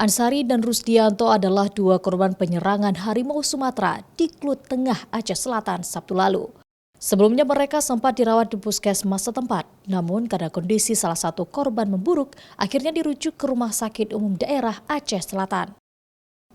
Ansari dan Rusdianto adalah dua korban penyerangan harimau Sumatera di Klut Tengah, Aceh Selatan, Sabtu lalu. Sebelumnya mereka sempat dirawat di puskesmas setempat, namun karena kondisi salah satu korban memburuk, akhirnya dirujuk ke Rumah Sakit Umum Daerah Aceh Selatan.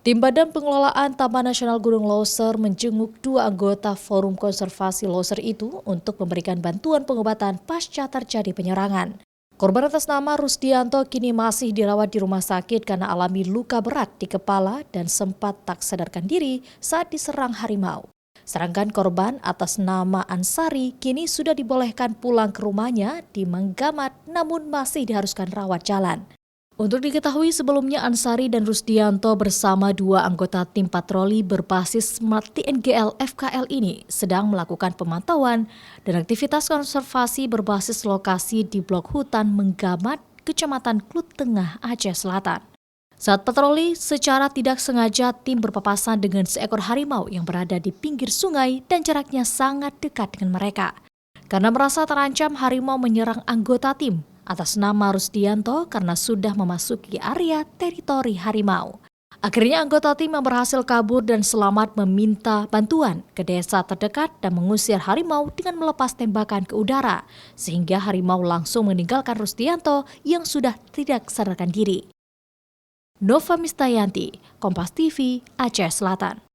Tim Badan Pengelolaan Taman Nasional Gunung Loser menjenguk dua anggota Forum Konservasi Loser itu untuk memberikan bantuan pengobatan pasca terjadi penyerangan. Korban atas nama Rusdianto kini masih dirawat di rumah sakit karena alami luka berat di kepala dan sempat tak sadarkan diri saat diserang harimau. Sedangkan korban atas nama Ansari kini sudah dibolehkan pulang ke rumahnya di Menggamat namun masih diharuskan rawat jalan. Untuk diketahui sebelumnya Ansari dan Rusdianto bersama dua anggota tim patroli berbasis Smart TNGL FKL ini sedang melakukan pemantauan dan aktivitas konservasi berbasis lokasi di blok hutan Menggamat, Kecamatan Klut Tengah, Aceh Selatan. Saat patroli, secara tidak sengaja tim berpapasan dengan seekor harimau yang berada di pinggir sungai dan jaraknya sangat dekat dengan mereka. Karena merasa terancam, harimau menyerang anggota tim atas nama Rusdianto karena sudah memasuki area teritori harimau. Akhirnya anggota tim yang berhasil kabur dan selamat meminta bantuan ke desa terdekat dan mengusir harimau dengan melepas tembakan ke udara, sehingga harimau langsung meninggalkan Rusdianto yang sudah tidak sadarkan diri. Nova Mistayanti, Kompas TV, Aceh Selatan.